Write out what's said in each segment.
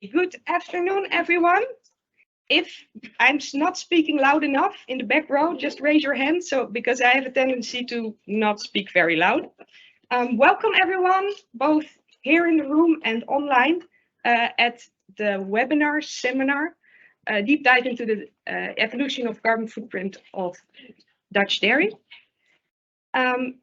Good afternoon, everyone. If I'm not speaking loud enough in the back row, just raise your hand. Because I have a tendency to not speak very loud. Welcome, everyone, both here in the room and online at the webinar seminar, deep dive into the evolution of carbon footprint of Dutch dairy. I'm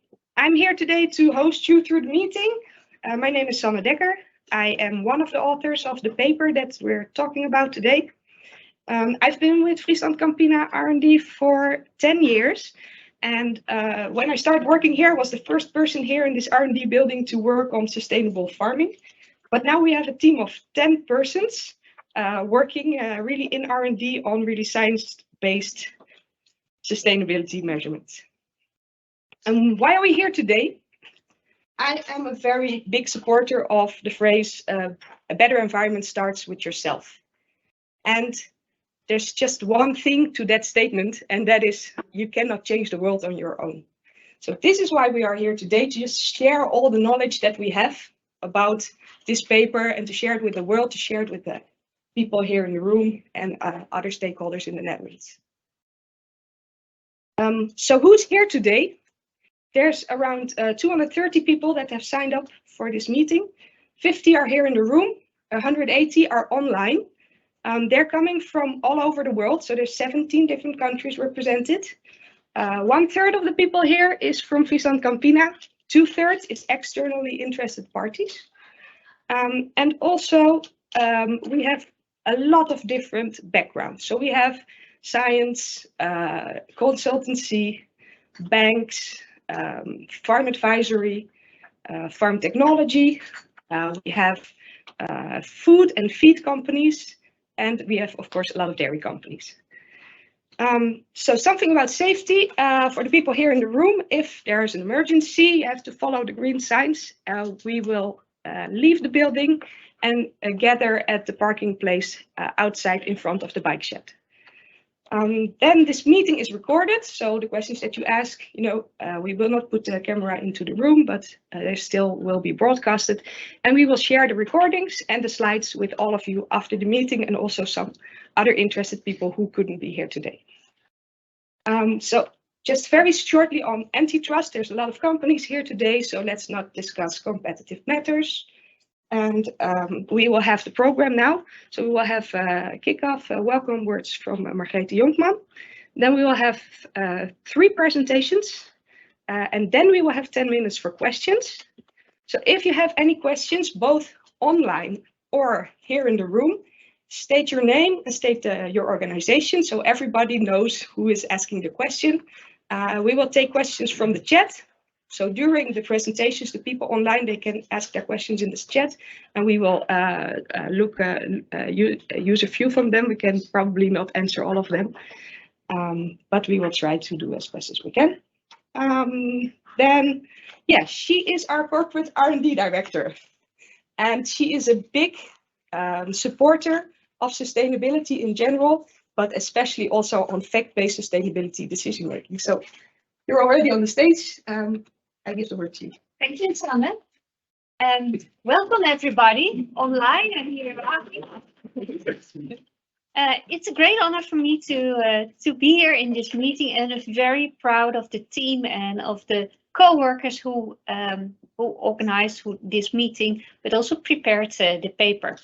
here today to host you through the meeting. My name is Sanne Dekker. I am one of the authors of the paper that we're talking about today. I've been with Friesland Campina R&D for 10 years. And when I started working here, I was the first person here in this R&D building to work on sustainable farming. But now we have a team of 10 persons working really in R&D on really science-based sustainability measurements. And why are we here today? I am a very big supporter of the phrase, a better environment starts with yourself. And there's just one thing to that statement, and that is you cannot change the world on your own. So this is why we are here today, to just share all the knowledge that we have about this paper and to share it with the world, to share it with the people here in the room and other stakeholders in the Netherlands. So who's here today? There's around 230 people that have signed up for this meeting. 50 are here in the room, 180 are online. They're coming from all over the world, so there's 17 different countries represented. 1/3 of the people here is from Friesland Campina, 2/3 is externally interested parties. And also we have a lot of different backgrounds. So we have science, consultancy, banks, farm advisory, farm technology, we have food and feed companies, and we have, of course, a lot of dairy companies. So something about safety for the people here in the room. If there is an emergency, you have to follow the green signs. We will leave the building and gather at the parking place outside in front of the bike shed. Then this meeting is recorded, so the questions that you ask, we will not put the camera into the room, but they still will be broadcasted, and we will share the recordings and the slides with all of you after the meeting, and also some other interested people who couldn't be here today. So just very shortly on antitrust, there's a lot of companies here today, so let's not discuss competitive matters. And we will have the program now. So we will have kickoff welcome words from Margrethe Jonkman. Then we will have 3 presentations. And then we will have 10 minutes for questions. So if you have any questions, both online or here in the room, state your name and state your organization so everybody knows who is asking the question. We will take questions from the chat. So during the presentations, the people online, they can ask their questions in this chat, and we will use a few from them. We can probably not answer all of them, but we will try to do as best as we can. Then, yeah, she is our corporate R&D director, and she is a big supporter of sustainability in general, but especially also on fact-based sustainability decision making. So you're already on the stage. I give the word to you. Thank you, Sanne. And welcome everybody online and here. It's a great honor for me to be here in this meeting, and I'm very proud of the team and of the co-workers who organized this meeting, but also prepared the paper.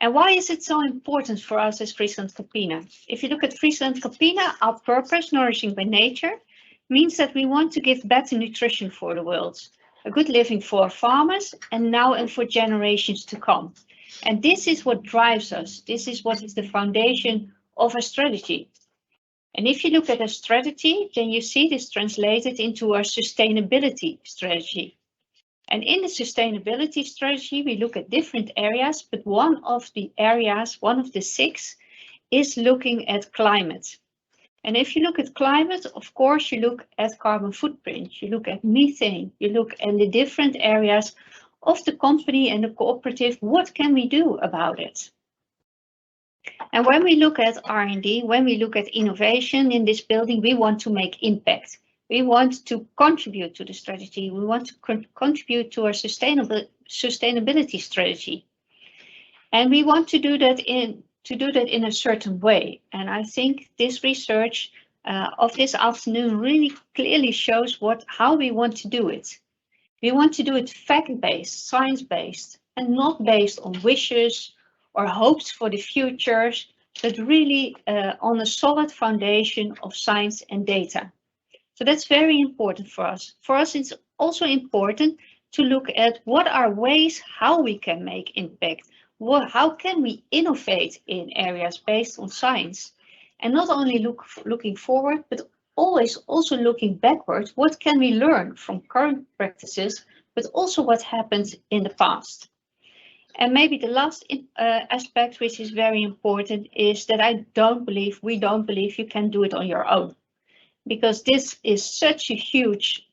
And why is it so important for us as Friesland Campina? If you look at Friesland Campina, our purpose, nourishing by nature, means that we want to give better nutrition for the world, a good living for farmers and now and for generations to come. And this is what drives us. This is what is the foundation of a strategy. And if you look at a strategy, then you see this translated into our sustainability strategy. And in the sustainability strategy, we look at different areas, but one of the areas, one of the 6, is looking at climate. And if you look at climate, of course, you look at carbon footprint, you look at methane, you look at the different areas of the company and the cooperative. What can we do about it? And when we look at R&D, when we look at innovation in this building, we want to make impact. We want to contribute to the strategy. We want to contribute to our sustainability strategy. And we want to do that in a certain way. And I think this research of this afternoon really clearly shows how we want to do it. We want to do it fact-based, science-based, and not based on wishes or hopes for the futures, but really on a solid foundation of science and data. So that's very important for us. For us, it's also important to look at what are ways how we can make impact. How can we innovate in areas based on science? And not only looking forward, but always also looking backwards. What can we learn from current practices, but also what happened in the past? And maybe the last aspect, which is very important, is that we don't believe you can do it on your own. Because this is such a huge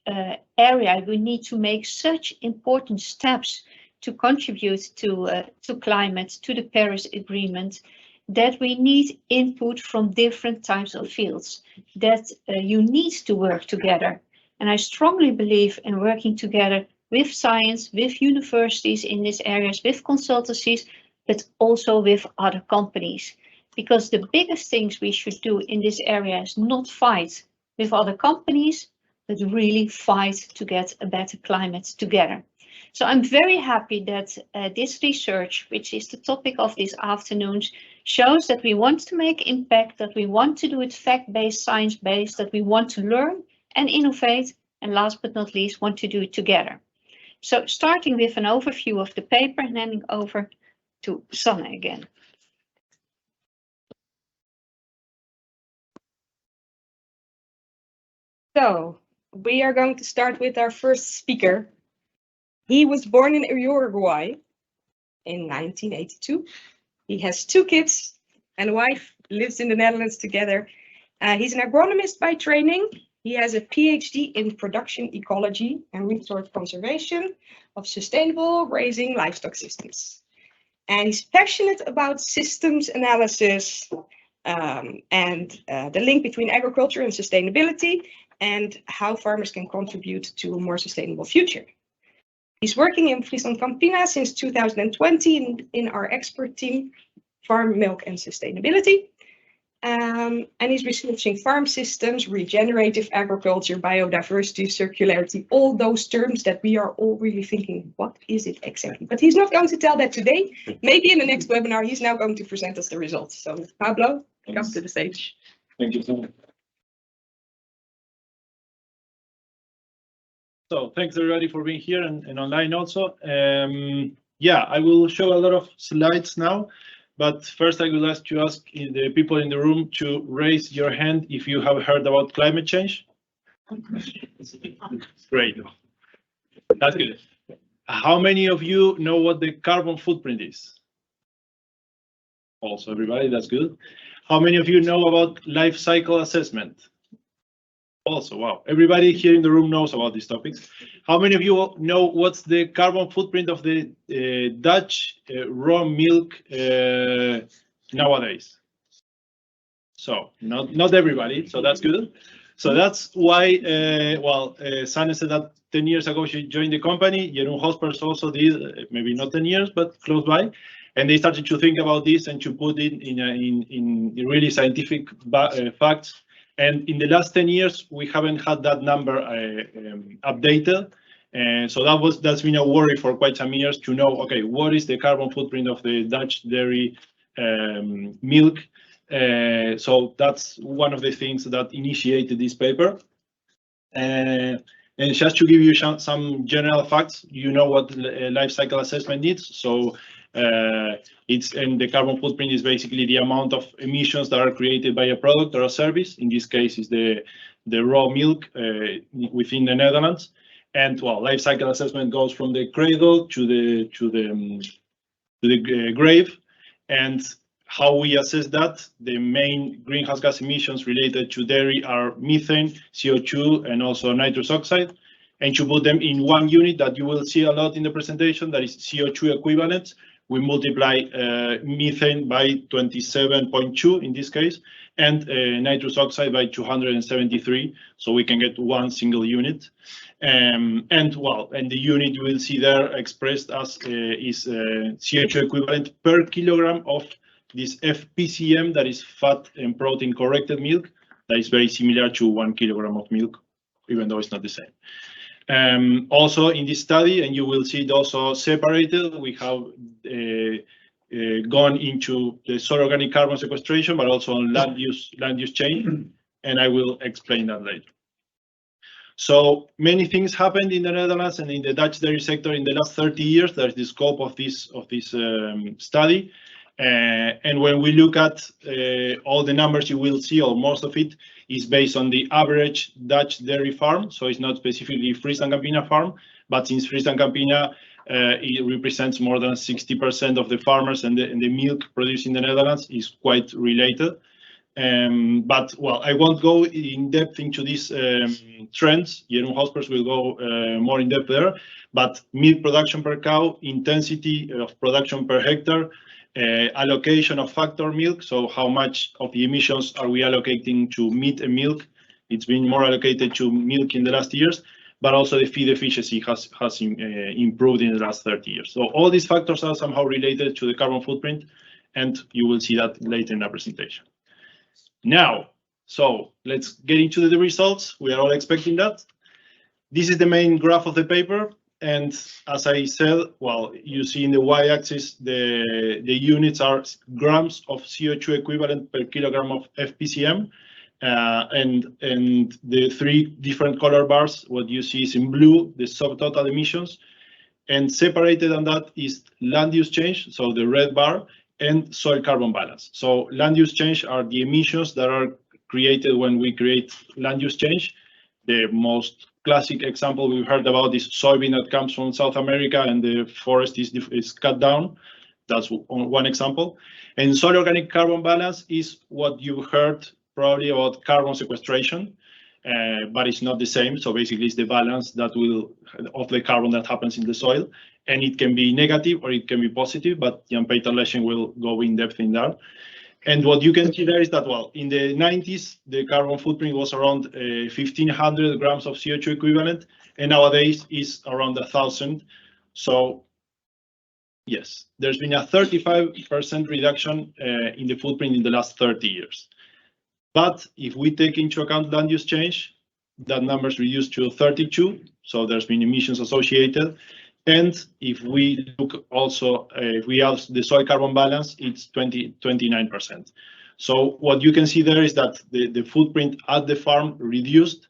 area, we need to make such important steps to contribute to climate, to the Paris Agreement, that we need input from different types of fields, that you need to work together. And I strongly believe in working together with science, with universities in these areas, with consultancies, but also with other companies. Because the biggest things we should do in this area is not fight with other companies, but really fight to get a better climate together. So I'm very happy that this research, which is the topic of this afternoon, shows that we want to make impact, that we want to do it fact-based, science-based, that we want to learn and innovate, and last but not least, want to do it together. So starting with an overview of the paper and handing over to Sanne again. So we are going to start with our first speaker. He was born in Uruguay in 1982. He has 2 kids and a wife, lives in the Netherlands together. He's an agronomist by training. He has a PhD in production ecology and resource conservation of sustainable grazing livestock systems. And he's passionate about systems analysis and the link between agriculture and sustainability, and how farmers can contribute to a more sustainable future. He's working in Friesland Campina since 2020 in our expert team, Farm, Milk and Sustainability. And he's researching farm systems, regenerative agriculture, biodiversity, circularity, all those terms that we are all really thinking, what is it exactly? But he's not going to tell that today. Maybe in the next webinar, he's now going to present us the results. So Pablo, come to the stage. Thank you so much. So thanks everybody for being here and online also. Yeah, I will show a lot of slides now, but first I will ask the people in the room to raise your hand if you have heard about climate change. Great, that's good. How many of you know what the carbon footprint is? Also everybody, that's good. How many of you know about life cycle assessment? Also, wow, everybody here in the room knows about these topics. How many of you know what's the carbon footprint of the Dutch raw milk nowadays? So not everybody, so that's good. So that's why, Sanne said that 10 years ago she joined the company. Jeroen Hospers also did, maybe not 10 years, but close by. And they started to think about this and to put it in really scientific facts. And in the last 10 years, we haven't had that number updated. And so that's been a worry for quite some years to know, okay, what is the carbon footprint of the Dutch dairy milk? So that's one of the things that initiated this paper. And just to give you some general facts, you know what life cycle assessment is. So the carbon footprint is basically the amount of emissions that are created by a product or a service. In this case, is the raw milk within the Netherlands. And well, life cycle assessment goes from the cradle to the grave. And how we assess that, the main greenhouse gas emissions related to dairy are methane, CO2, and also nitrous oxide. And to put them in one unit that you will see a lot in the presentation, that is CO2 equivalent, we multiply methane by 27.2 in this case, and nitrous oxide by 273, so we can get one single unit. And the unit you will see there expressed as is CO2 equivalent per kilogram of this FPCM, that is fat and protein corrected milk, that is very similar to 1 kilogram of milk, even though it's not the same. Also in this study, and you will see it also separated, we have gone into the soil organic carbon sequestration, but also on land use change, and I will explain that later. So many things happened in the Netherlands and in the Dutch dairy sector in the last 30 years. That's the scope of this study. And when we look at all the numbers, you will see, or most of it is based on the average Dutch dairy farm. So it's not specifically Friesland Campina farm, but since Friesland Campina it represents more than 60% of the farmers, and the milk produced in the Netherlands is quite related. But I won't go in depth into these trends. Jeroen Hospers will go more in depth there. But milk production per cow, intensity of production per hectare, allocation of factor milk, so how much of the emissions are we allocating to meat and milk? It's been more allocated to milk in the last years, but also the feed efficiency has improved in the last 30 years. So all these factors are somehow related to the carbon footprint, and you will see that later in our presentation. Now, so let's get into the results. We are all expecting that. This is the main graph of the paper. And as I said, you see in the y-axis, the units are grams of CO2 equivalent per kilogram of FPCM. And the three different color bars, what you see is in blue, the subtotal emissions. And separated on that is land use change, so the red bar, and soil carbon balance. So land use change are the emissions that are created when we create land use change. The most classic example we've heard about is soybean that comes from South America and the forest is cut down. That's one example. And soil organic carbon balance is what you heard probably about carbon sequestration, but it's not the same. So basically it's the balance that of the carbon that happens in the soil. And it can be negative or it can be positive, but Jan-Peter Leschen will go in depth in that. And what you can see there is that, in the 90s, the carbon footprint was around 1,500 grams of CO2 equivalent, and nowadays is around 1,000. So yes, there's been a 35% reduction in the footprint in the last 30 years. But if we take into account land use change, that number is reduced to 32. So there's been emissions associated. And if we look also, if we have the soil carbon balance, it's 29%. So what you can see there is that the footprint at the farm reduced,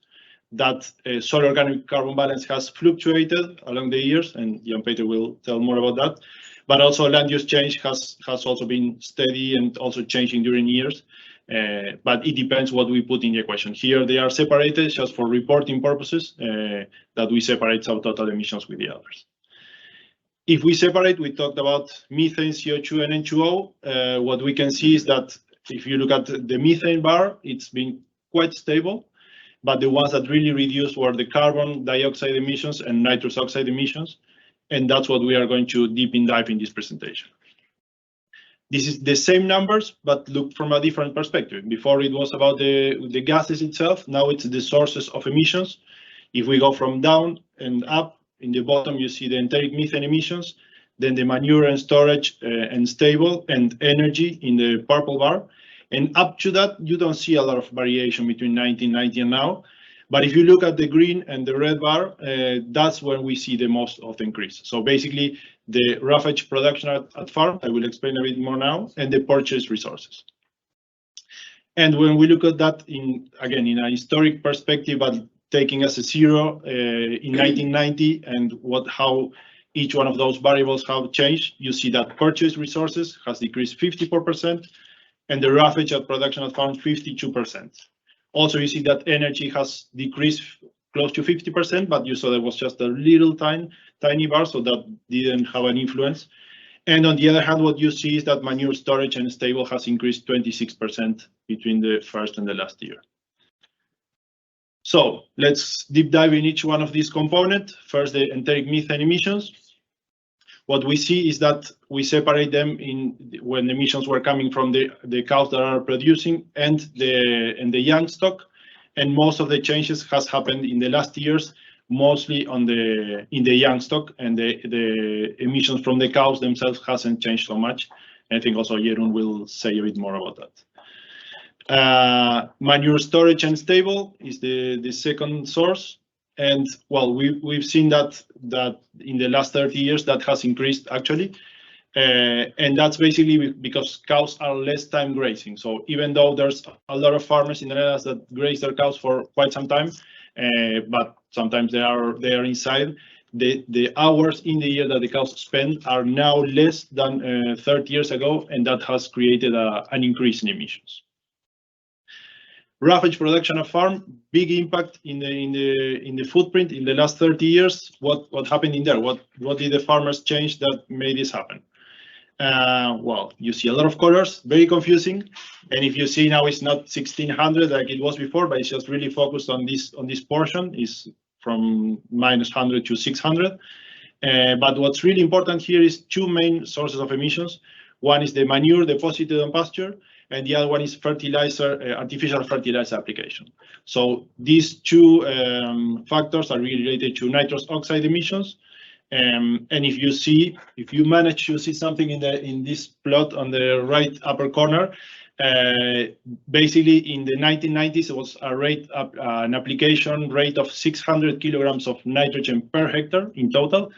that soil organic carbon balance has fluctuated along the years, and Jan-Peter will tell more about that. But also land use change has also been steady and also changing during years. But it depends what we put in the equation. Here they are separated just for reporting purposes, that we separate subtotal emissions with the others. If we separate, we talked about methane, CO2, and N2O. What we can see is that if you look at the methane bar, it's been quite stable, but the ones that really reduced were the carbon dioxide emissions and nitrous oxide emissions, and that's what we are going to dive in this presentation. This is the same numbers, but look from a different perspective. Before it was about the gases itself, now it's the sources of emissions. If we go from down and up, in the bottom you see the enteric methane emissions, then the manure and storage and stable and energy in the purple bar. And up to that, you don't see a lot of variation between 1990 and now. But if you look at the green and the red bar, that's where we see the most of the increase. So basically, the roughage production at farm, I will explain a bit more now, and the purchase resources. And when we look at that in a historic perspective, but taking as a zero in 1990 and how each one of those variables have changed, you see that purchase resources has decreased 54%, and the roughage at production at farm 52%. Also, you see that energy has decreased close to 50%, but you saw there was just a little tiny bar, so that didn't have an influence. And on the other hand, what you see is that manure storage and stable has increased 26% between the first and the last year. So let's deep dive in each one of these components. First, the enteric methane emissions. What we see is that we separate them when emissions were coming from the cows that are producing and the young stock, and most of the changes has happened in the last years mostly in the young stock, and the emissions from the cows themselves hasn't changed so much. And I think also Jeroen will say a bit more about that. Manure storage and stable is the second source. And well, we've seen that in the last 30 years that has increased actually. And that's basically because cows are less time grazing. So even though there's a lot of farmers in the Netherlands that graze their cows for quite some time, but sometimes they are inside, the hours in the year that the cows spend are now less than 30 years ago, and that has created an increase in emissions. Roughage production of farm, big impact in the footprint in the last 30 years. What happened in there? What did the farmers change that made this happen? Well, you see a lot of colors, very confusing. And if you see now, it's not 1600 like it was before, but it's just really focused on this portion, is from -100 to 600. But what's really important here is two main sources of emissions. One is the manure deposited on pasture, and the other one is fertilizer, artificial fertilizer application. So these two factors are really related to nitrous oxide emissions. And if you manage to see something in this plot on the right upper corner, basically in the 1990s it was an application rate of 600 kilograms of nitrogen per hectare in total,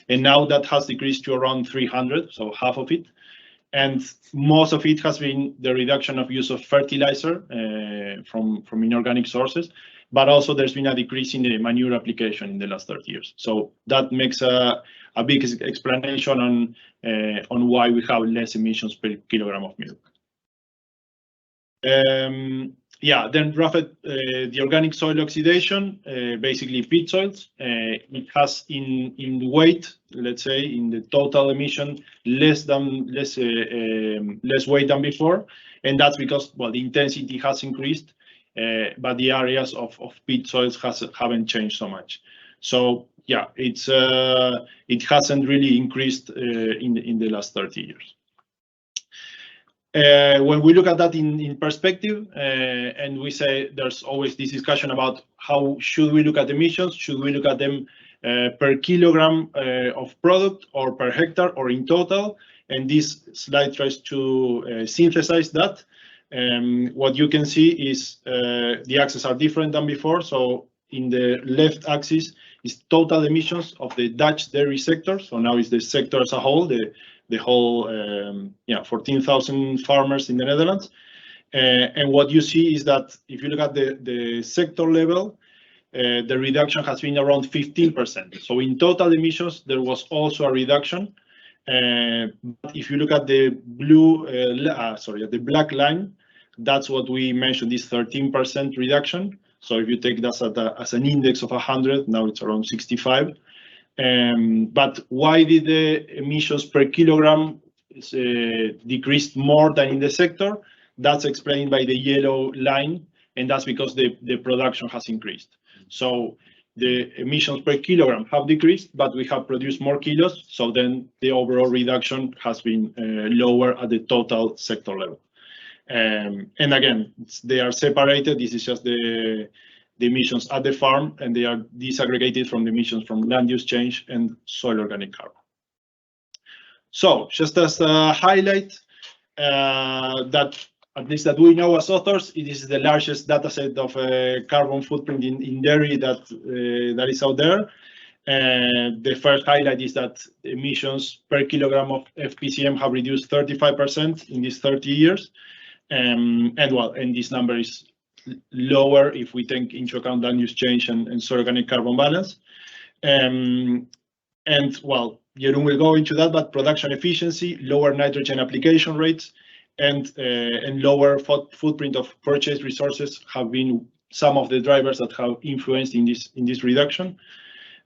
and now that has decreased to around 300, so half of it. And most of it has been the reduction of use of fertilizer from inorganic sources, but also there's been a decrease in the manure application in the last 30 years. So that makes a big explanation on why we have less emissions per kilogram of milk. Yeah, then the organic soil oxidation, basically peat soils. It has in weight, let's say, in the total emission, less weight than before, and that's because, well, the intensity has increased, but the areas of peat soils haven't changed so much. So yeah, it hasn't really increased in the last 30 years. When we look at that in perspective, and we say there's always this discussion about how should we look at emissions? Should we look at them per kilogram of product, or per hectare, or in total? And this slide tries to synthesize that. What you can see is the axes are different than before. So in the left axis is total emissions of the Dutch dairy sector. So now it's the sector as a whole, the whole 14,000 farmers in the Netherlands. And what you see is that if you look at the sector level, the reduction has been around 15%. So in total emissions, there was also a reduction. But if you look at the the black line, that's what we mentioned, this 13% reduction. So if you take that as an index of 100, now it's around 65. But why did the emissions per kilogram decrease more than in the sector? That's explained by the yellow line, and that's because the production has increased. So the emissions per kilogram have decreased, but we have produced more kilos, so then the overall reduction has been lower at the total sector level. And again, they are separated. This is just the emissions at the farm, and they are disaggregated from the emissions from land use change and soil organic carbon. So just as a highlight, that at least that we know as authors, it is the largest data set of carbon footprint in dairy that is out there. The first highlight is that emissions per kilogram of FPCM have reduced 35% in these 30 years. And this number is lower if we take into account land use change and soil organic carbon balance. And well, Jeroen will go into that, but production efficiency, lower nitrogen application rates, and lower footprint of purchased resources have been some of the drivers that have influenced in this reduction.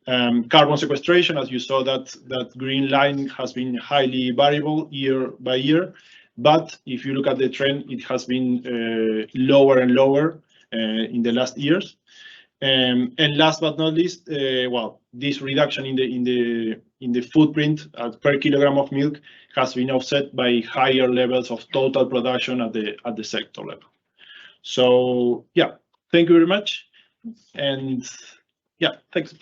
Carbon sequestration, as you saw, that green line has been highly variable year by year. But if you look at the trend, it has been lower and lower in the last years. And last but not least, this reduction in the footprint per kilogram of milk has been offset by higher levels of total production at the sector level. So yeah, thank you very much. And Yeah, thanks.